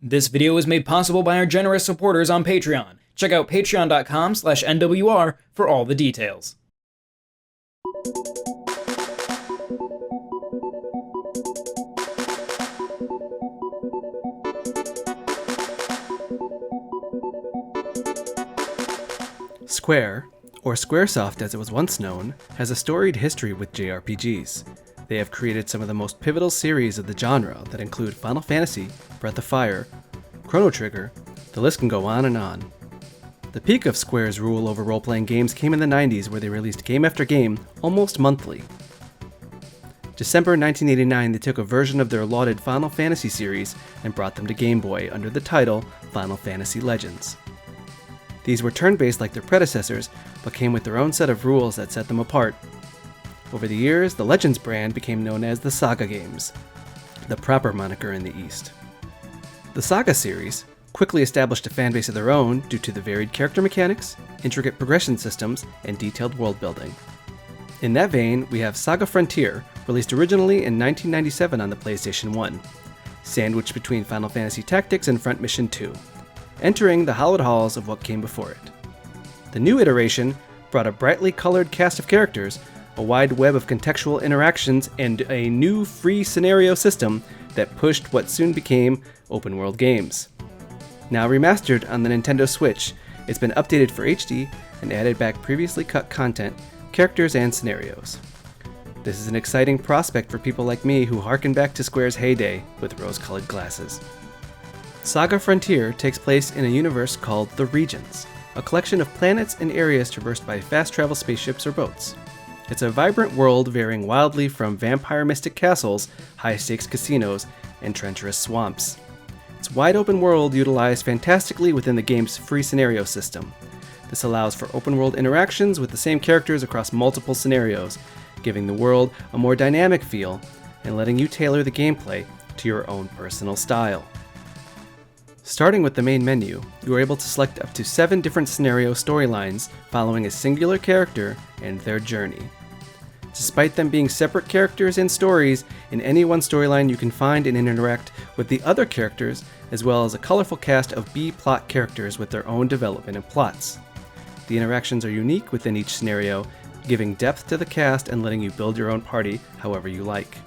This video was made possible by our generous supporters on Patreon. Check out patreon.com/NWR for all the details. Square, or Squaresoft as it was once known, has a storied history with JRPGs. They have created some of the most pivotal series of the genre that include Final Fantasy, Breath of Fire, Chrono Trigger, the list can go on and on. The peak of Square's rule over role-playing games came in the 90s, where they released game after game almost monthly. December 1989, they took a version of their lauded Final Fantasy series and brought them to Game Boy under the title Final Fantasy Legends. These were turn-based like their predecessors, but came with their own set of rules that set them apart. Over the years, the Legends brand became known as the SaGa games, the proper moniker in the East. The SaGa series quickly established a fanbase of their own due to the varied character mechanics, intricate progression systems, and detailed world building. In that vein, we have SaGa Frontier, released originally in 1997 on the PlayStation 1, sandwiched between Final Fantasy Tactics and Front Mission 2, entering the hallowed halls of what came before it. The new iteration brought a brightly colored cast of characters, a wide web of contextual interactions, and a new free scenario system that pushed what soon became open-world games. Now remastered on the Nintendo Switch, it's been updated for HD and added back previously cut content, characters, and scenarios. This is an exciting prospect for people like me who harken back to Square's heyday with rose-colored glasses. SaGa Frontier takes place in a universe called the Regions, a collection of planets and areas traversed by fast-travel spaceships or boats. It's a vibrant world varying wildly from vampire mystic castles, high-stakes casinos, and treacherous swamps. Its wide-open world utilized fantastically within the game's free scenario system. This allows for open-world interactions with the same characters across multiple scenarios, giving the world a more dynamic feel and letting you tailor the gameplay to your own personal style. Starting with the main menu, you are able to select up to 7 different scenario storylines following a singular character and their journey. Despite them being separate characters and stories, in any one storyline you can find and interact with the other characters, as well as a colorful cast of B-plot characters with their own development and plots. The interactions are unique within each scenario, giving depth to the cast and letting you build your own party however you like.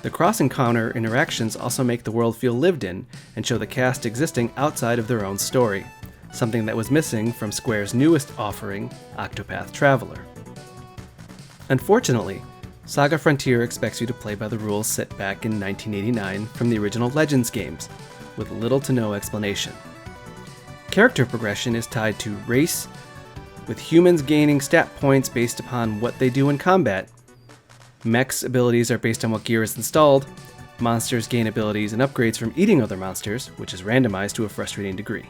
The cross-encounter interactions also make the world feel lived in and show the cast existing outside of their own story, something that was missing from Square's newest offering, Octopath Traveler. Unfortunately, SaGa Frontier expects you to play by the rules set back in 1989 from the original Legends games, with little to no explanation. Character progression is tied to race, with humans gaining stat points based upon what they do in combat. Mechs' abilities are based on what gear is installed. Monsters gain abilities and upgrades from eating other monsters, which is randomized to a frustrating degree.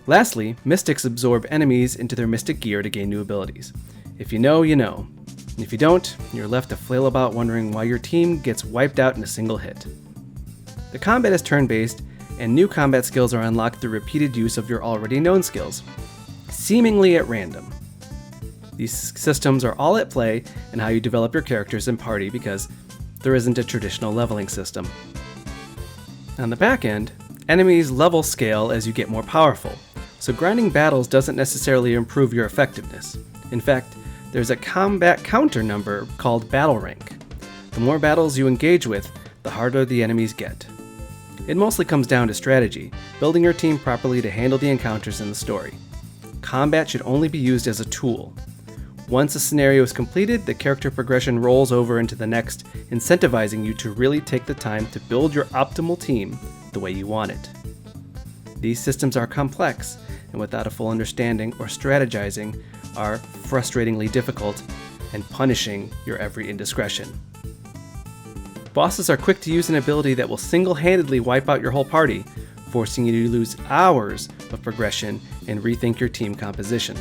Lastly, Mystics absorb enemies into their Mystic gear to gain new abilities. If you know, you know. And if you don't, you're left to flail about wondering why your team gets wiped out in a single hit. The combat is turn-based, and new combat skills are unlocked through repeated use of your already known skills, seemingly at random. These systems are all at play in how you develop your characters and party because there isn't a traditional leveling system. On the back end, enemies level scale as you get more powerful, so grinding battles doesn't necessarily improve your effectiveness. In fact, there's a combat counter number called battle rank. The more battles you engage with, the harder the enemies get. It mostly comes down to strategy, building your team properly to handle the encounters in the story. Combat should only be used as a tool. Once a scenario is completed, the character progression rolls over into the next, incentivizing you to really take the time to build your optimal team the way you want it. These systems are complex, and without a full understanding or strategizing, are frustratingly difficult and punishing your every indiscretion. Bosses are quick to use an ability that will single-handedly wipe out your whole party, forcing you to lose hours of progression and rethink your team composition.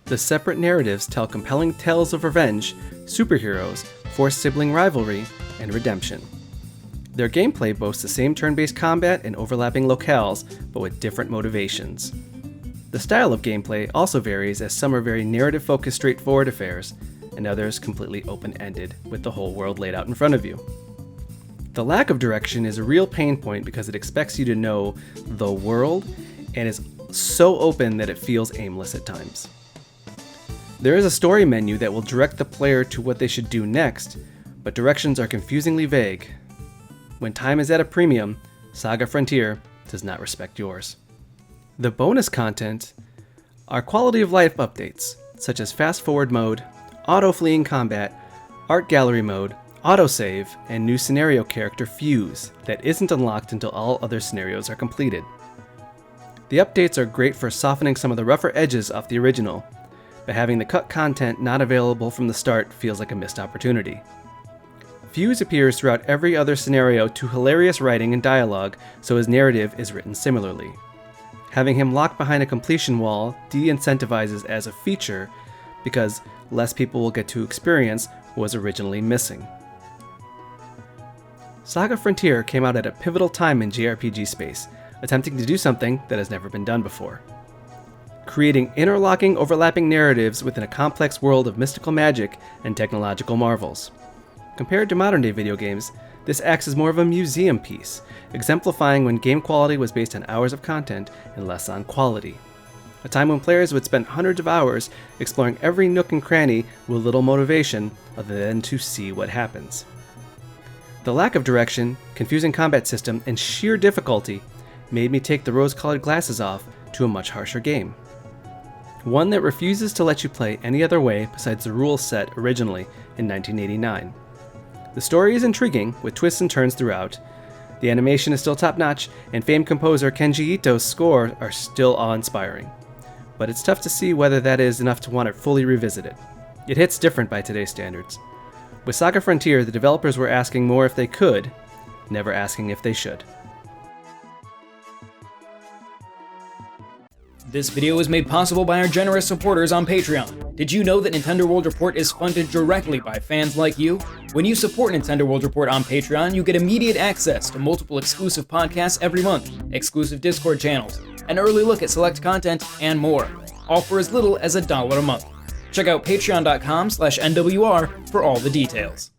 The separate narratives tell compelling tales of revenge, superheroes, forced sibling rivalry, and redemption. Their gameplay boasts the same turn-based combat and overlapping locales, but with different motivations. The style of gameplay also varies, as some are very narrative-focused straightforward affairs, and others completely open-ended with the whole world laid out in front of you. The lack of direction is a real pain point because it expects you to know the world and is so open that it feels aimless at times. There is a story menu that will direct the player to what they should do next, but directions are confusingly vague. When time is at a premium, SaGa Frontier does not respect yours. The bonus content are quality of life updates, such as fast forward mode, auto fleeing combat, art gallery mode, autosave, and new scenario character Fuse that isn't unlocked until all other scenarios are completed. The updates are great for softening some of the rougher edges off the original, but having the cut content not available from the start feels like a missed opportunity. Fuse appears throughout every other scenario to hilarious writing and dialogue, so his narrative is written similarly. Having him locked behind a completion wall de-incentivizes as a feature because less people will get to experience what was originally missing. SaGa Frontier came out at a pivotal time in JRPG space, attempting to do something that has never been done before. Creating interlocking, overlapping narratives within a complex world of mystical magic and technological marvels. Compared to modern-day video games, this acts as more of a museum piece, exemplifying when game quality was based on hours of content and less on quality. A time when players would spend hundreds of hours exploring every nook and cranny with little motivation other than to see what happens. The lack of direction, confusing combat system, and sheer difficulty made me take the rose-colored glasses off to a much harsher game. One that refuses to let you play any other way besides the rules set originally in 1989. The story is intriguing, with twists and turns throughout. The animation is still top-notch, and famed composer Kenji Ito's score are still awe-inspiring. But it's tough to see whether that is enough to want to fully revisit it. It hits different by today's standards. With SaGa Frontier, the developers were asking more if they could, never asking if they should. This video was made possible by our generous supporters on Patreon. Did you know that Nintendo World Report is funded directly by fans like you? When you support Nintendo World Report on Patreon, you get immediate access to multiple exclusive podcasts every month, exclusive Discord channels, an early look at select content, and more, all for as little as $1 a month. Check out patreon.com/NWR for all the details.